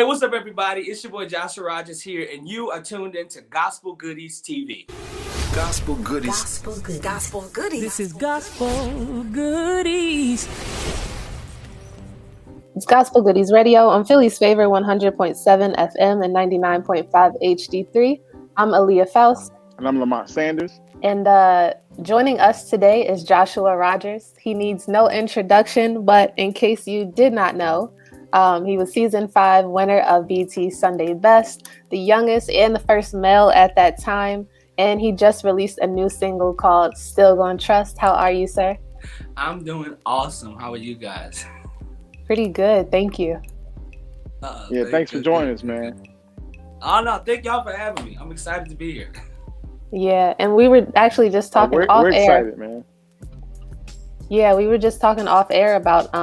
what's up, everybody? It's your boy Joshua Rogers here, and you are tuned into Gospel Goodies TV. Gospel Goodies. Gospel Goodies. Gospel Goodies. This is Gospel Goodies. It's Gospel Goodies Radio on Philly's favorite 100.7 FM and 99.5 HD3. I'm Aaliyah Faust. And I'm Lamont Sanders. And joining us today is Joshua Rogers. He needs no introduction, but in case you did not know, he was season 5 winner of BET's Sunday Best, the youngest and the first male at that time. And he just released a new single called Still Gon Trust. How are you, sir? I'm doing awesome. How are you guys? Pretty good, thank you. Thanks for joining us, man. Oh, no, thank y'all for having me. I'm excited to be here. Yeah, and we were actually just talking off we're air. Excited, man. Yeah, we were just talking off air about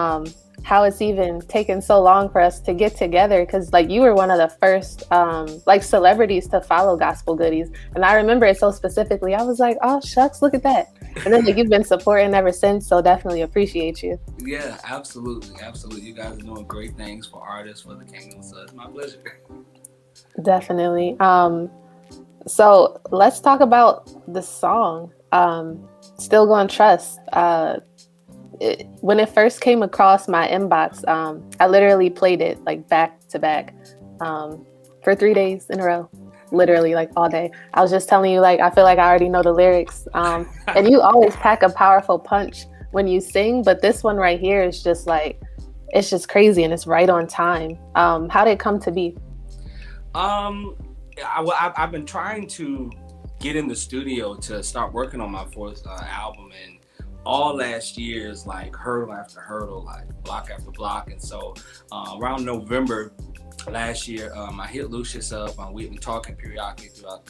how it's even taken so long for us to get together, because like you were one of the first like celebrities to follow Gospel Goodies, and I remember it so specifically. I was like, oh shucks, look at that. And then like, you've been supporting ever since, so definitely appreciate you. Yeah, absolutely. You guys are doing great things for artists, for the kingdom, so it's my pleasure. Definitely. So let's talk about the song, Still Gon Trust. When it first came across my inbox, I literally played it like back to back for 3 days in a row, literally like all day. I was just telling you, like, I feel like I already know the lyrics. And you always pack a powerful punch when you sing, but this one right here is just like, it's just crazy and it's right on time. How did it come to be? I've been trying to get in the studio to start working on my fourth album, and all last year is like hurdle after hurdle, like block after block. And so around November last year, I hit Lucius up. We've been talking periodically throughout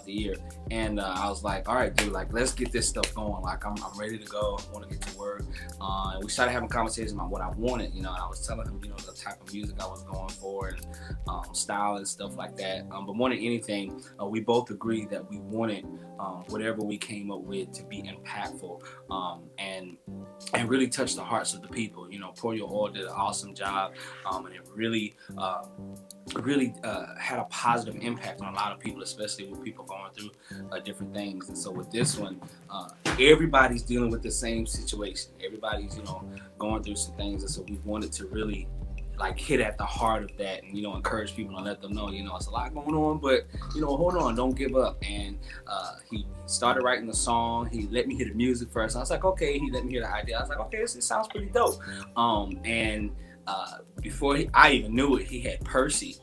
the year, and I was like, all right, dude, like, let's get this stuff going. Like, I'm ready to go. I want to get to work. And we started having conversations about what I wanted, and I was telling him, the type of music I was going for, and style and stuff like that. But more than anything, we both agreed that we wanted whatever we came up with to be impactful, and really touch the hearts of the people. Pour Your Oil did an awesome job, and it really had a positive impact on a lot of people, especially with people going through different things. And so with this one, everybody's dealing with the same situation. Everybody's, going through some things. And so we wanted to really like hit at the heart of that and, encourage people and let them know, it's a lot going on, but, hold on, don't give up. And he started writing the song. He let me hear the music first. I was like, okay. He let me hear the idea. I was like, okay, it sounds pretty dope. Before I even knew it, he had Percy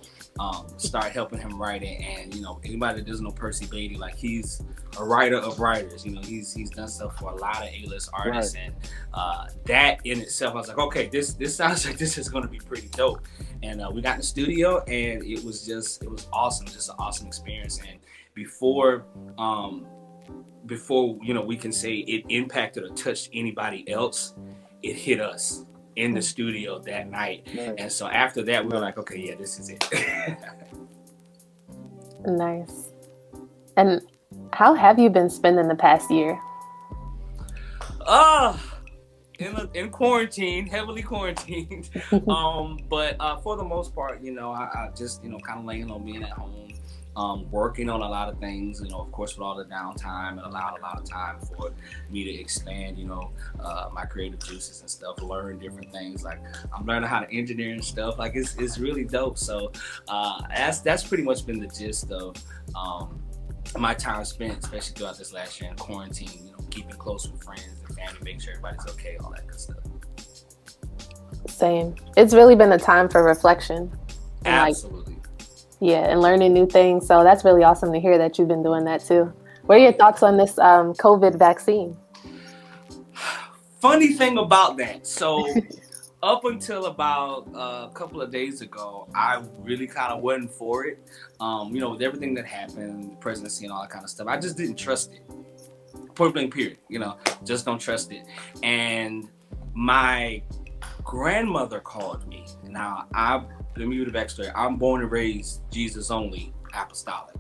start helping him write it. And anybody that doesn't know Percy Beatty, like, he's a writer of writers. He's done stuff for a lot of A-list artists, right. And that in itself, I was like, okay, this sounds like this is going to be pretty dope. And we got in the studio, and it was awesome, just an awesome experience. And before we can say it impacted or touched anybody else, it hit us in the studio that night. Nice. And so after that, we were like, okay, yeah, this is it. Nice. And how have you been spending the past year? In quarantine, heavily quarantined. But for the most part, I just, kind of laying on being at home, working on a lot of things, of course, with all the downtime. It allowed a lot of time for me to expand, my creative juices and stuff, learn different things. Like, I'm learning how to engineer and stuff. Like, it's really dope. So that's pretty much been the gist of my time spent, especially throughout this last year in quarantine, keeping close with friends and family, making sure everybody's okay, all that good stuff. Same. It's really been a time for reflection. Absolutely. And learning new things. So that's really awesome to hear that you've been doing that too. What are your thoughts on this COVID vaccine? Funny thing about that. So up until about a couple of days ago, I really kind of wasn't for it. With everything that happened, the presidency and all that kind of stuff, I just didn't trust it. Point blank period. Just don't trust it. And my grandmother called me. Now, let me give you the backstory. I'm born and raised Jesus only, apostolic.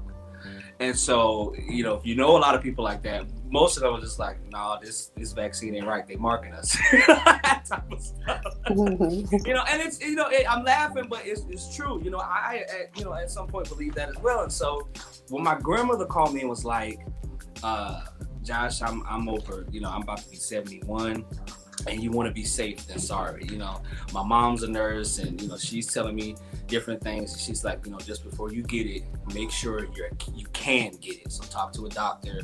And so, if you know a lot of people like that, most of them were just like, "No, this vaccine ain't right. They marking us." That type of stuff. And it's I'm laughing, but it's true. I at some point believe that as well. And so when my grandmother called me and was like, "Josh, I'm over. I'm about to be 71. And you want to be safe, then sorry. My mom's a nurse, and she's telling me different things. And she's like, just before you get it, make sure you can get it. So talk to a doctor,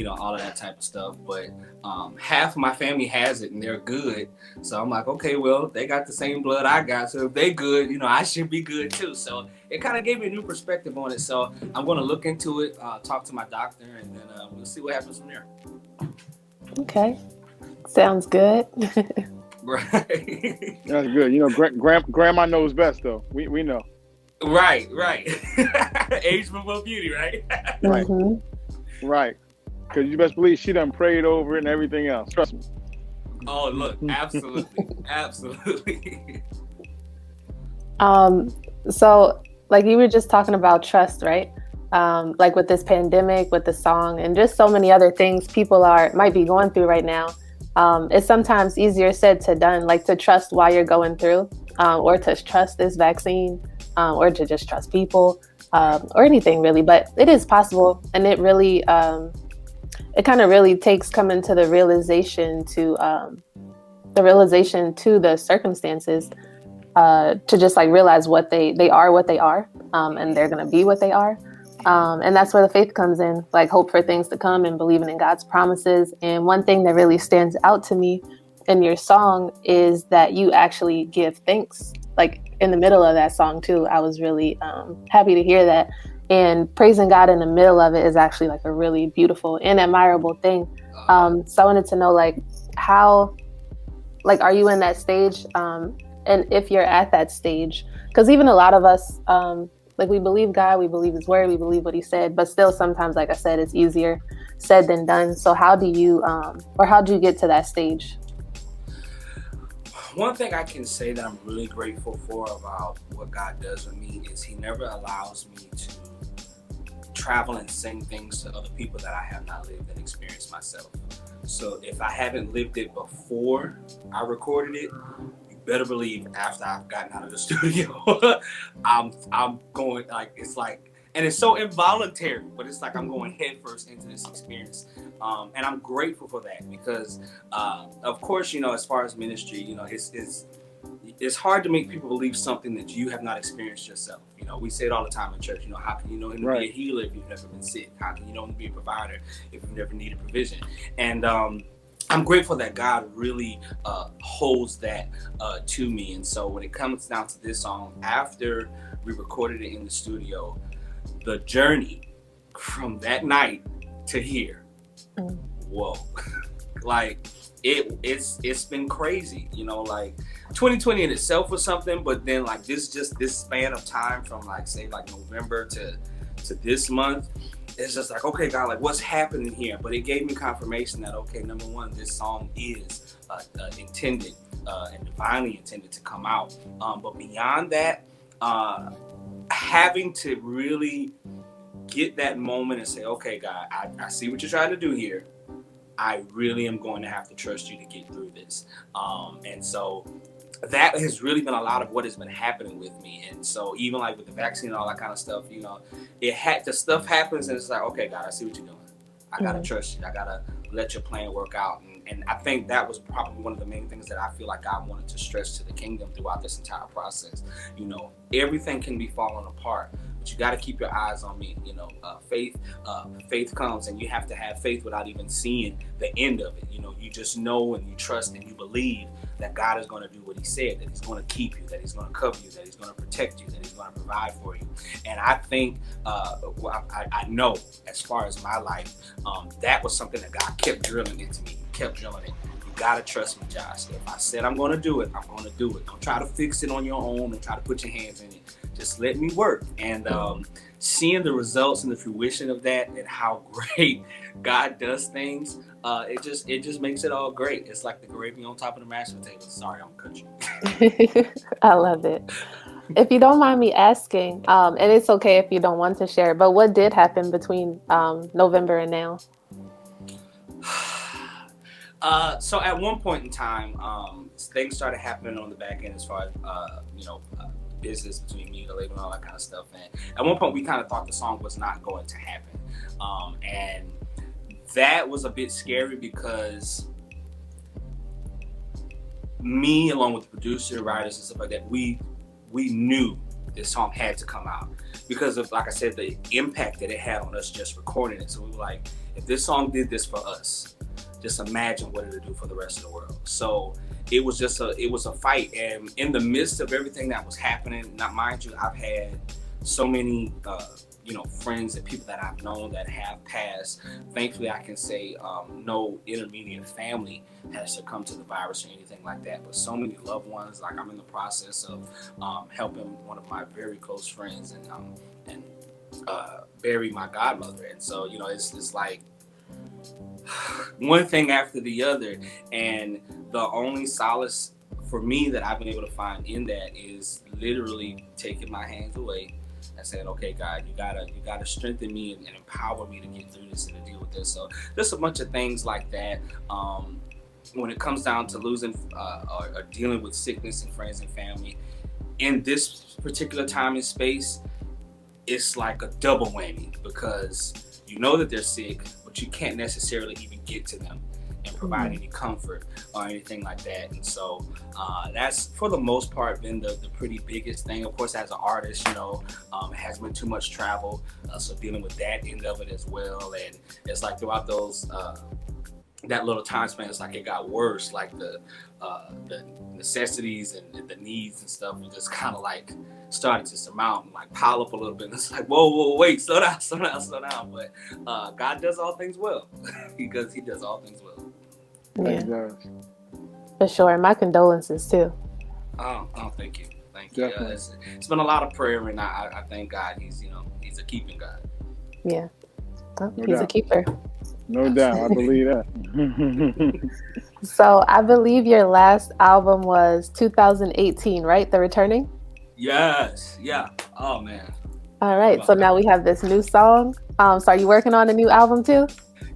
all of that type of stuff. But half of my family has it, and they're good. So I'm like, okay, well, they got the same blood I got, so if they good, I should be good too. So it kind of gave me a new perspective on it. So I'm going to look into it, talk to my doctor, and then we'll see what happens from there. Okay. Sounds good. Right. That's good. Grandma knows best, though. We know. Right. Age before beauty, right? Right. Mm-hmm. Right. Because you best believe she done prayed over it and everything else. Trust me. Oh, look, absolutely. So like you were just talking about trust, right? Like with this pandemic, with the song, and just so many other things people might be going through right now. It's sometimes easier said to done, like to trust while you're going through, or to trust this vaccine, or to just trust people, or anything really. But it is possible, and it really, it kind of really takes coming to the realization to the circumstances, to just like realize what they are, and they're gonna be what they are. And that's where the faith comes in, like hope for things to come and believing in God's promises. And one thing that really stands out to me in your song is that you actually give thanks, like in the middle of that song too. I was really happy to hear that. And praising God in the middle of it is actually like a really beautiful and admirable thing. So I wanted to know, like, how, like, are you in that stage? And if you're at that stage, because even a lot of us, like, we believe God, we believe his word, we believe what he said, but still sometimes, like I said, it's easier said than done. So how do you, or how do you get to that stage? One thing I can say that I'm really grateful for about what God does with me is he never allows me to travel and sing things to other people that I have not lived and experienced myself. So if I haven't lived it before I recorded it, better believe after I've gotten out of the studio, I'm going, like, it's like, and it's so involuntary, but it's like I'm going headfirst into this experience. And I'm grateful for that because, of course, as far as ministry, it's hard to make people believe something that you have not experienced yourself. We say it all the time in church, how can you know him to be a healer if you've never been sick? How can you know him to be a provider if you've never needed provision? And, I'm grateful that God really holds that to me. And so when it comes down to this song, after we recorded it in the studio, the journey from that night to here, whoa, like it's been crazy, like 2020 in itself was something, but then like this span of time from like say like November to this month, it's just like, okay, God, like what's happening here? But it gave me confirmation that, okay, number one, this song is intended and divinely intended to come out. But beyond that, having to really get that moment and say, okay, God, I see what you're trying to do here. I really am going to have to trust you to get through this. And so that has really been a lot of what has been happening with me. And so even like with the vaccine and all that kind of stuff, the stuff happens and it's like, okay, God, I see what you're doing. I got to trust you. I got to let your plan work out. And I think that was probably one of the main things that I feel like God wanted to stress to the kingdom throughout this entire process. Everything can be falling apart, but you got to keep your eyes on me. Faith comes, and you have to have faith without even seeing the end of it. You just know and you trust and you believe that God is going to do what he said, that he's going to keep you, that he's going to cover you, that he's going to protect you, that he's going to provide for you. And I think, I know as far as my life, that was something that God kept drilling into me. He kept drilling it. You got to trust me, Josh. If I said I'm going to do it, I'm going to do it. Don't try to fix it on your own and try to put your hands in it. Just let me work. And seeing the results and the fruition of that and how great God does things, it just makes it all great. It's like the gravy on top of the mashed potatoes. Sorry, I'm cut you. I love it. If you don't mind me asking, and it's okay if you don't want to share, but what did happen between November and now? So at one point in time, things started happening on the back end as far as business between me, the label, and all that kind of stuff. And at one point, we kind of thought the song was not going to happen, and that was a bit scary because me, along with the producer, writers, and stuff like that, we knew this song had to come out because of, like I said, the impact that it had on us just recording it. So we were like, if this song did this for us, just imagine what it would do for the rest of the world. So it was a fight, and in the midst of everything that was happening, now mind you, I've had so many friends and people that I've known that have passed. Thankfully, I can say no intermediate family has succumbed to the virus or anything like that, but so many loved ones. Like, I'm in the process of helping one of my very close friends and bury my godmother, and so it's like one thing after the other, and the only solace for me that I've been able to find in that is literally taking my hands away and saying, okay, God, you gotta strengthen me and empower me to get through this and to deal with this. So there's a bunch of things like that. When it comes down to losing or dealing with sickness and friends and family, in this particular time and space, it's like a double whammy because you know that they're sick, but you can't necessarily even get to them and provide any comfort or anything like that. And so that's, for the most part, been the pretty biggest thing. Of course, as an artist, it has been too much travel, so dealing with that end of it as well. And it's like throughout those that little time span, it's like it got worse. Like the necessities and the needs and stuff were just kind of like started to surmount and like pile up a little bit. And it's like, whoa, wait, slow down. But God does all things well. He does all things well. Yeah, for sure. My condolences too. Oh, thank you. It's been a lot of prayer, and I thank God. He's a keeping God. Yeah, he's a keeper. No doubt, I believe that. So I believe your last album was 2018, right? The Returning? Yes. Yeah. Oh, man. All right. So now we have this new song. So are you working on a new album too?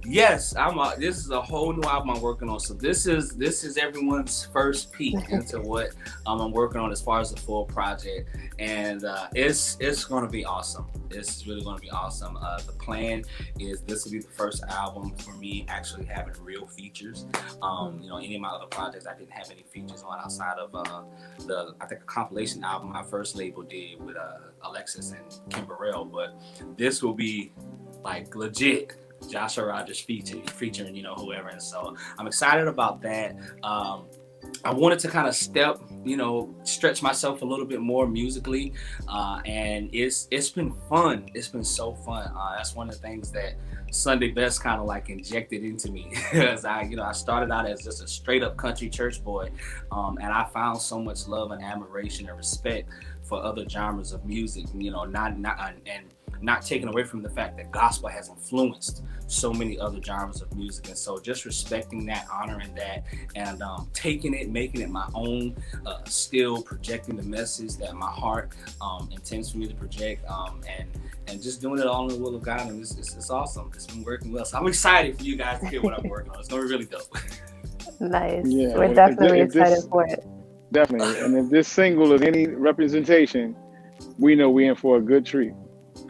Yes, this is a whole new album I'm working on. So this is everyone's first peek into what I'm working on as far as the full project, and it's going to be awesome. It's really going to be awesome. The plan is this will be the first album for me actually having real features. Any of my other projects I didn't have any features on outside of I think a compilation album my first label did with Alexis and Kim Burrell, but this will be like legit Joshua Rogers featuring whoever, and so I'm excited about that. I wanted to kind of stretch myself a little bit more musically, and it's been fun. It's been so fun. That's one of the things that Sunday Best kind of like injected into me, because I started out as just a straight up country church boy, and I found so much love and admiration and respect for other genres of music. Not taking away from the fact that gospel has influenced so many other genres of music. And so just respecting that, honoring that, and taking it, making it my own, still projecting the message that my heart intends for me to project, and just doing it all in the will of God. And it's awesome. It's been working well. So I'm excited for you guys to hear what I'm working on. It's going to be really dope. Nice. Yeah, we're definitely excited for it. Definitely. And if this single is any representation, we know we're in for a good treat.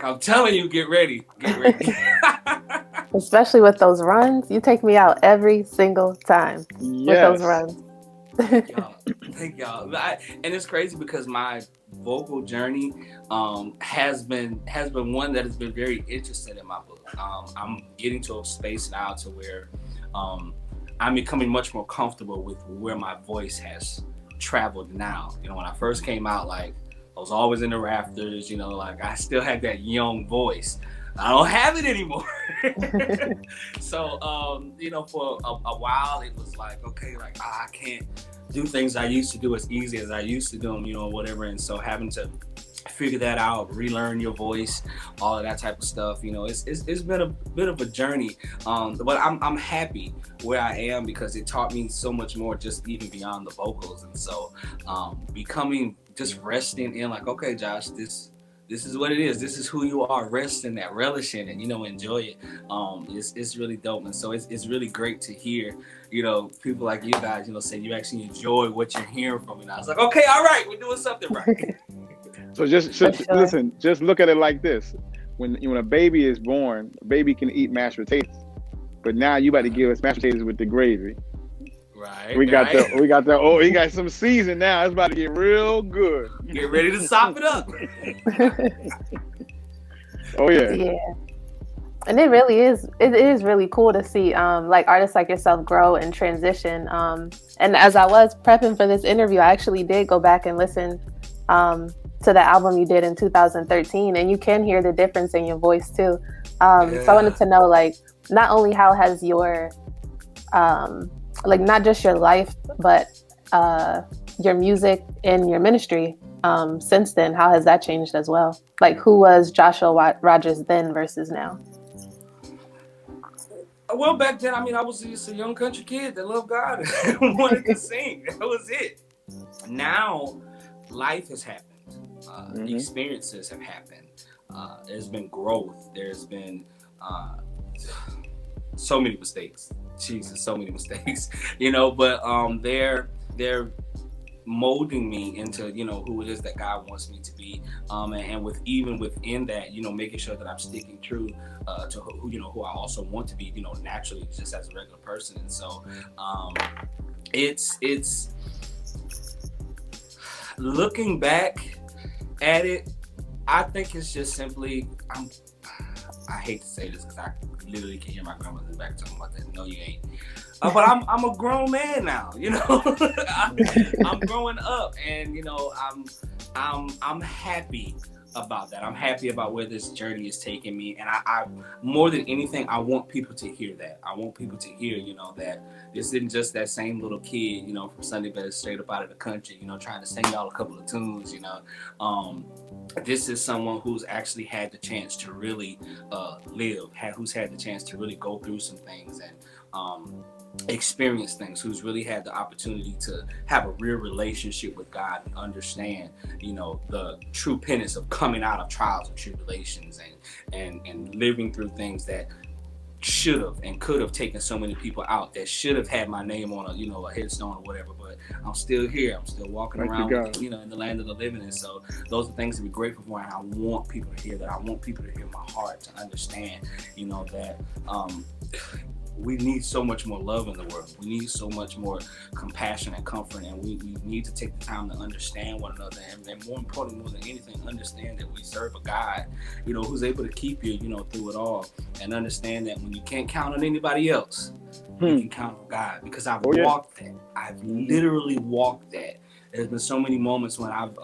I'm telling you, get ready. Especially with those runs. You take me out every single time with those runs. Thank y'all. And it's crazy because my vocal journey has been one that has been very interesting in my book. I'm getting to a space now to where I'm becoming much more comfortable with where my voice has traveled now. When I first came out, like, I was always in the rafters, like I still had that young voice. I don't have it anymore. So, for a while it was like, okay, like I can't do things I used to do as easy as I used to do them, whatever. And so having to figure that out, relearn your voice, all of that type of stuff, it's been a bit of a journey. But I'm happy where I am because it taught me so much more, just even beyond the vocals. And so, just resting in like, okay, Josh, this this is what it is. This is who you are. Rest in that, relish in it, enjoy it. It's really dope. And so it's really great to hear, people like you guys, say you actually enjoy what you're hearing from me. And I was like, okay, all right, we're doing something right. So listen, just look at it like this. When a baby is born, a baby can eat mashed potatoes. But now you about to give us mashed potatoes with the gravy. Right. We got we got some season now. It's about to get real good. Get ready to sop it up. Oh yeah. Yeah. And it really is. It is really cool to see like artists like yourself grow and transition. And as I was prepping for this interview, I actually did go back and listen to the album you did in 2013, and you can hear the difference in your voice too. So I wanted to know, like, not only how has your like not just your life, but your music and your ministry since then, how has that changed as well? Like, who was Joshua Rogers then versus now? Well, back then, I was just a young country kid that loved God and wanted to sing. That was it. Now, life has happened. Experiences have happened. There's been growth. There's been so many mistakes. Jesus, so many mistakes. But they're molding me into who it is that God wants me to be, and even within that, making sure that I'm sticking true to who I also want to be, naturally, just as a regular person. And so it's looking back at it, I think it's just simply, I hate to say this because I literally can hear my grandmother in the back talking about that. No, you ain't. But I'm a grown man now, I'm growing up, and I'm happy about that. I'm happy about where this journey is taking me, and I more than anything, I want people to hear that. I want people to hear, that this isn't just that same little kid, from Sunday best straight up out of the country, trying to sing y'all a couple of tunes, This is someone who's actually had the chance to really live, who's had the chance to really go through some things and experience things, who's really had the opportunity to have a real relationship with God and understand, the true penance of coming out of trials and tribulations and living through things that should have and could have taken so many people out, that should have had my name on a headstone or whatever, but I'm still here. I'm still walking around in the land of the living. And so those are things to be grateful for, and I want people to hear that. I want people to hear my heart, to understand that we need so much more love in the world. We need so much more compassion and comfort, and we need to take the time to understand one another, and more importantly, more than anything, understand that we serve a God, who's able to keep you, through it all, and understand that when you can't count on anybody else, you can count on God, because I've walked that. I've literally walked that. There's been so many moments when I've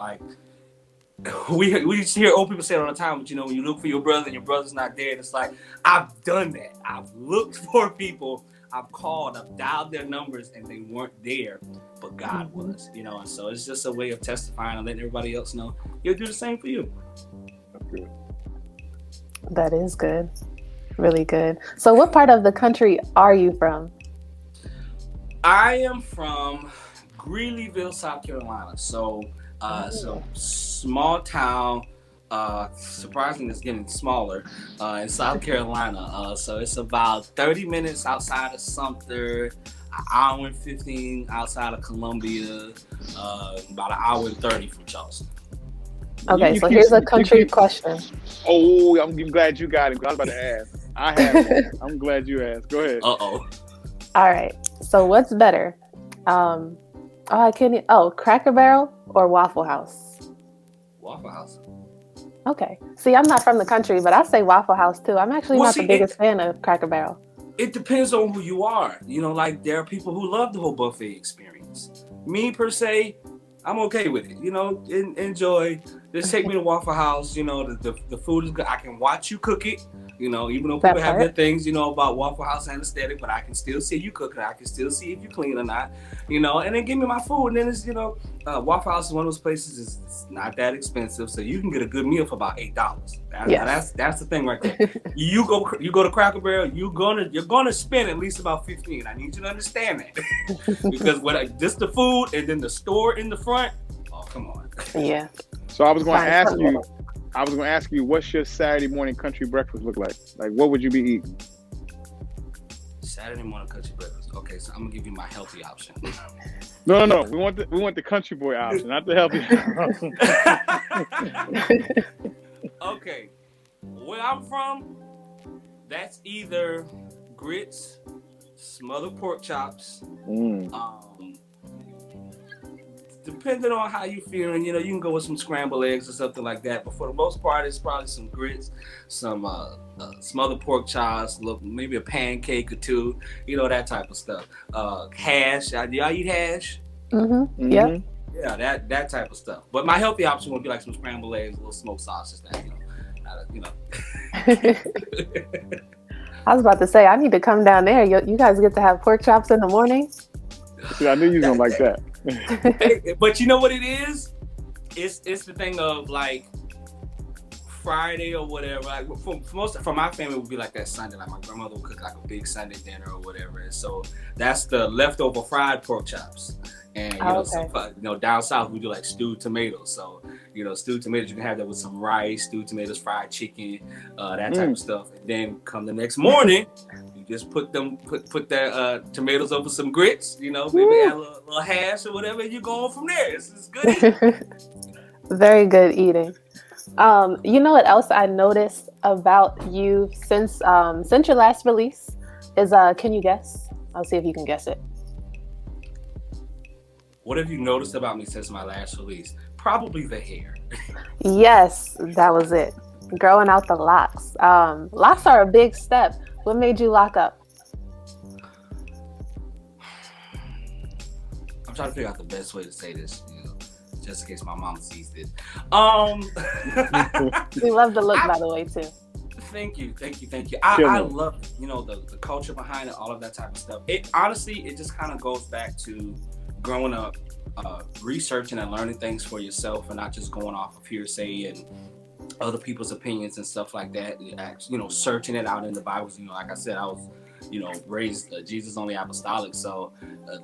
we used to hear old people say it all the time, but when you look for your brother and your brother's not there, and it's like, I've done that. I've looked for people, I've called, I've dialed their numbers, and they weren't there, but God was, and so it's just a way of testifying and letting everybody else know He'll do the same for you. That's good. That is good. Really good. So what part of the country are you from? I am from Greeleyville, South Carolina. So small town, surprisingly it's getting smaller in South Carolina. So it's about 30 minutes outside of Sumter, an hour and 15 outside of Columbia, about an hour and 30 from Charleston. Okay, so here's a country question. Oh, I'm glad you got it. I was about to ask. I have it. I'm glad you asked. Go ahead. Uh-oh. All right. So what's better? Cracker Barrel or Waffle House? Waffle House. Okay. See, I'm not from the country, but I say Waffle House too. I'm actually not the biggest fan of Cracker Barrel. It depends on who you are. Like there are people who love the whole buffet experience. Me per se, I'm okay with it. Enjoy. Just take me to Waffle House. The food is good. I can watch you cook it. Even though people have their things, about Waffle House anesthetic, but I can still see you cooking. I can still see if you clean or not, and then give me my food. And then it's, Waffle House is one of those places, it's not that expensive. So you can get a good meal for about $8. That's the thing right there. You go to Cracker Barrel, you're gonna spend at least about $15. I need you to understand that. Because just the food and then the store in the front, oh, come on. Yeah. So I was going to ask you, I was gonna ask you, what's your Saturday morning country breakfast look like? Like, what would you be eating? Saturday morning country breakfast. Okay, so I'm gonna give you my healthy option. No. We want the country boy option, not the healthy option. Okay, where I'm from, that's either grits, smothered pork chops. Depending on how you feeling, you can go with some scrambled eggs or something like that. But for the most part, it's probably some grits, some smothered pork chops, maybe a pancake or two, that type of stuff. Hash. Y'all eat hash? Mm-hmm. Yep. Yeah, that type of stuff. But my healthy option would be like some scrambled eggs, a little smoked sausage, I was about to say, I need to come down there. You guys get to have pork chops in the morning? See, I knew you was gonna like that. But you know what it is? It's the thing of like Friday or whatever. Like for my family, it would be like that Sunday. Like my grandmother would cook like a big Sunday dinner or whatever, and so that's the leftover fried pork chops. And down south we do like stewed tomatoes. So stewed tomatoes, you can have that with some rice, stewed tomatoes, fried chicken, that type of stuff. And then come the next morning, you just put that tomatoes over some grits. Maybe add a little hash or whatever. And you go on from there. It's good eating. Very good eating. You know what else I noticed about you since your last release is can you guess? I'll see if you can guess it. What have you noticed about me since my last release? Probably the hair. Yes, that was it. Growing out the locks. Locks are a big step. What made you lock up? I'm trying to figure out the best way to say this, just in case my mom sees this. We love the look, by the way, too. Thank you. I love the culture behind it, all of that type of stuff. It just kind of goes back to growing up, researching and learning things for yourself, and not just going off of hearsay and other people's opinions and stuff like that. Searching it out in the Bible. Like I said, I was raised Jesus only apostolic. So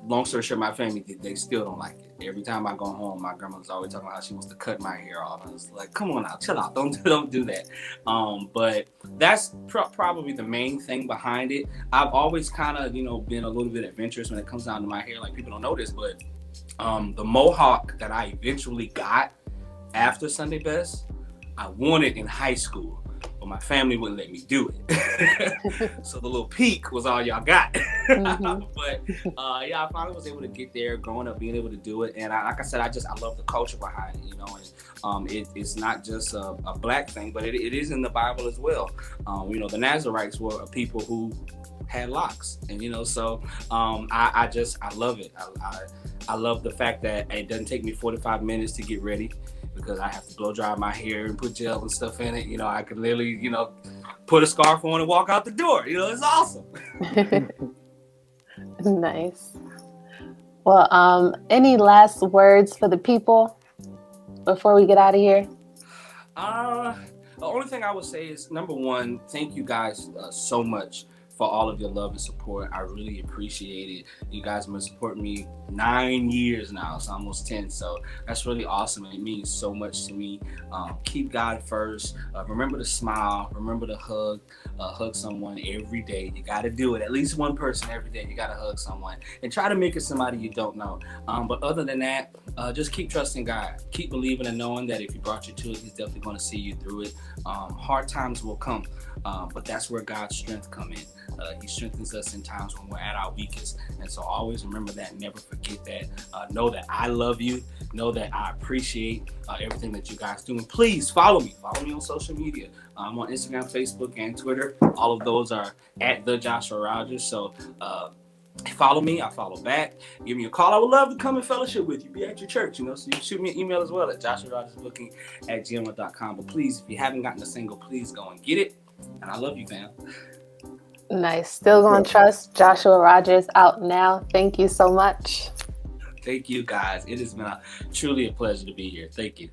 long story short, my family, they still don't like it. Every time I go home, my grandmother's always talking about how she wants to cut my hair off. I was like, come on now, chill out, don't do that. But that's probably the main thing behind it. I've always kind of been a little bit adventurous when it comes down to my hair. Like, people don't know this, but the mohawk that I eventually got after Sunday Best, I wanted in high school, but my family wouldn't let me do it. So the little peak was all y'all got. But I finally was able to get there, growing up, being able to do it. And like I said, I love the culture behind it, and it's not just a black thing, but it is in the Bible as well. The Nazarites were a people who had locks, and so I love it. I love the fact that it doesn't take me 45 minutes to get ready, because I have to blow dry my hair and put gel and stuff in it. I could literally, put a scarf on and walk out the door. It's awesome. Nice. Well, any last words for the people before we get out of here? The only thing I would say is, number one, thank you guys so much for all of your love and support. I really appreciate it. You guys have been supporting me 9 years now. It's almost 10. So that's really awesome. It means so much to me. Keep God first. Remember to smile. Remember to hug. Hug someone every day. You got to do it. At least one person every day. You got to hug someone. And try to make it somebody you don't know. But other than that, just keep trusting God. Keep believing and knowing that if He brought you to it, He's definitely going to see you through it. Hard times will come. But that's where God's strength come in. He strengthens us in times when we're at our weakest. And so always remember that. Never forget that. Know that I love you. Know that I appreciate everything that you guys do. And please follow me. Follow me on social media. I'm on Instagram, Facebook, and Twitter. All of those are at the Joshua Rogers. So follow me. I follow back. Give me a call. I would love to come and fellowship with you. Be at your church, So you can shoot me an email as well at joshuarogersbooking@gmail.com. But please, if you haven't gotten a single, please go and get it. And I love you, fam. Nice. Still Gon Trust. Joshua Rogers out now. Thank you so much. Thank you, guys. It has been truly a pleasure to be here. Thank you.